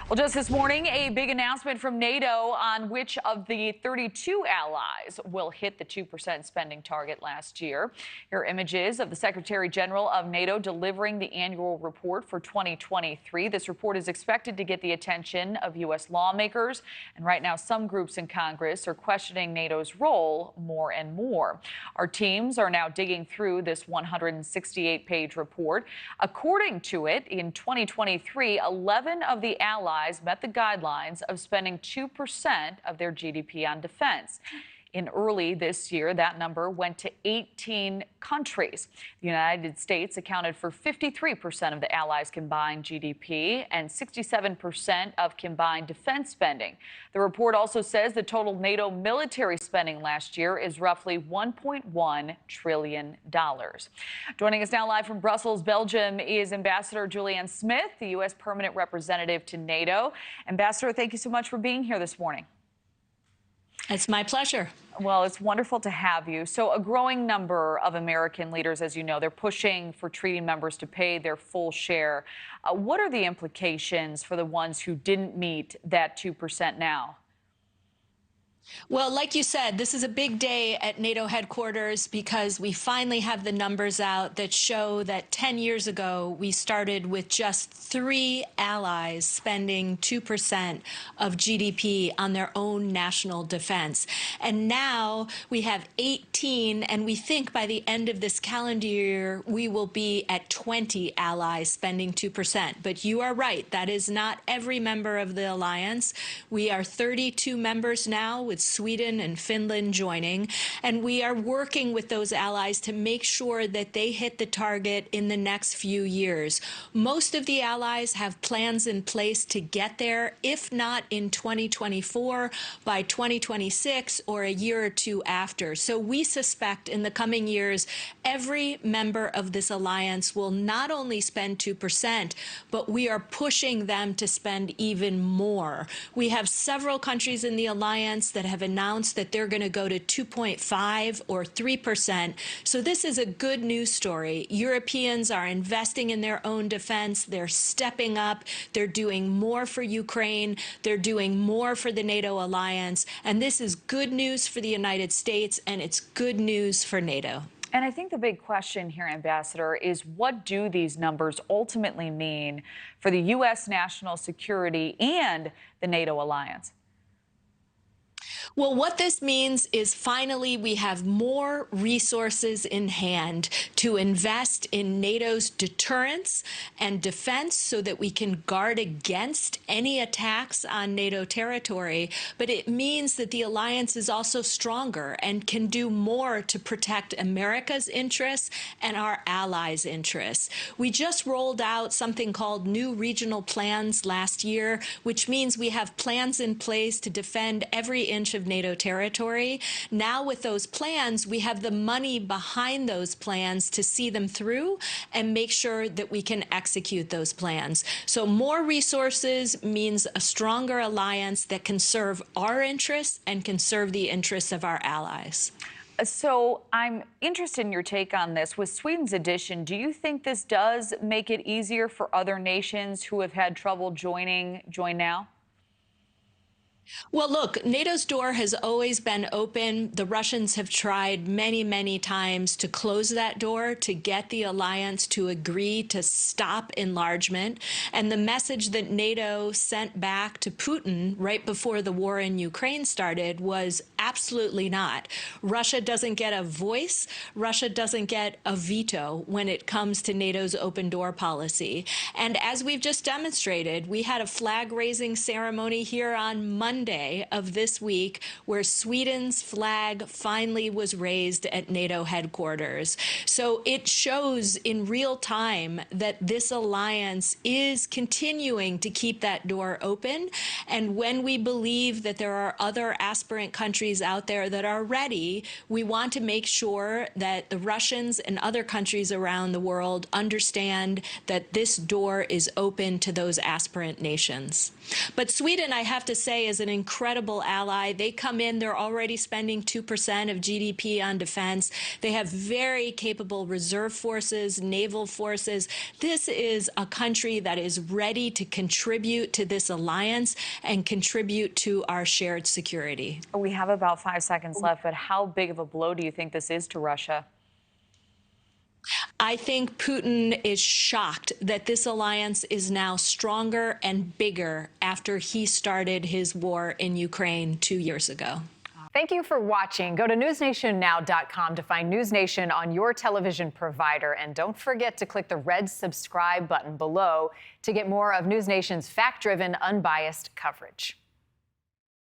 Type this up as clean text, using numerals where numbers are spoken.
Well, just this morning, a big announcement from NATO on which of the 32 allies will hit the 2% spending target last year. Here are images of the Secretary General of NATO delivering the annual report for 2023. This report is expected to get the attention of U.S. lawmakers. And right now, some groups in Congress are questioning NATO's role more and more. Our teams are now digging through this 168-page report. According to it, in 2023, 11 of the allies met the guidelines of spending 2% of their GDP on defense. In early this year, that number went to 18 countries. The United States accounted for 53% of the allies' combined GDP and 67% of combined defense spending. The report also says the total NATO military spending last year is roughly $1.1 trillion. Joining us now live from Brussels, Belgium, is Ambassador Julianne Smith, the U.S. permanent representative to NATO. Ambassador, thank you so much for being here this morning. It's my pleasure. Well, it's wonderful to have you. So a growing number of American leaders, as you know, they're pushing for treaty members to pay their full share. What are the implications for the ones who didn't meet that 2% now? Well, like you said, this is a big day at NATO headquarters because we finally have the numbers out that show that 10 years ago, we started with just 3 allies spending 2% of GDP on their own national defense. And now we have 18, and we think by the end of this calendar year, we will be at 20 allies spending 2%. But you are right, that is not every member of the alliance. We are 32 members now, with Sweden and Finland joining, and we are working with those allies to make sure that they hit the target in the next few years. Most of the allies have plans in place to get there, if not in 2024, by 2026 or a year or two after. So we suspect in the coming years, every member of this alliance will not only spend 2%, but we are pushing them to spend even more. We have several countries in the alliance that have announced that they're going to go to 2.5 or 3%. So this is a good news story. Europeans are investing in their own defense. They're stepping up. They're doing more for Ukraine. They're doing more for the NATO alliance. And this is good news for the United States, and it's good news for NATO. And I think the big question here, Ambassador, is what do these numbers ultimately mean for the U.S. national security and the NATO alliance? Well, what this means is finally we have more resources in hand to invest in NATO's deterrence and defense so that we can guard against any attacks on NATO territory. But it means that the alliance is also stronger and can do more to protect America's interests and our allies' interests. We just rolled out something called new regional plans last year, which means we have plans in place to defend every inch of NATO territory. Now with those plans, we have the money behind those plans to see them through and make sure that we can execute those plans. So more resources means a stronger alliance that can serve our interests and can serve the interests of our allies. So I'm interested in your take on this. With Sweden's addition, do you think this does make it easier for other nations who have had trouble join now? Well, look, NATO's door has always been open. The Russians have tried many, many times to close that door, to get the alliance to agree to stop enlargement. And the message that NATO sent back to Putin right before the war in Ukraine started was absolutely not. Russia doesn't get a voice. Russia doesn't get a veto when it comes to NATO's open door policy. And as we've just demonstrated, we had a flag-raising ceremony here on Monday of this week where Sweden's flag finally was raised at NATO headquarters. So it shows in real time that this alliance is continuing to keep that door open. And when we believe that there are other aspirant countries out there that are ready, we want to make sure that the Russians and other countries around the world understand that this door is open to those aspirant nations. But Sweden, I have to say, is an incredible ally. They come in, they're already spending 2% of GDP on defense. They have very capable reserve forces, naval forces. This is a country that is ready to contribute to this alliance and contribute to our shared security. We have about 5 seconds left, but how big of a blow do you think this is to Russia? I think Putin is shocked that this alliance is now stronger and bigger after he started his war in Ukraine 2 years ago. Thank you for watching. Go to newsnationnow.com to find NewsNation on your television provider. And don't forget to click the red subscribe button below to get more of NewsNation's fact-driven, unbiased coverage.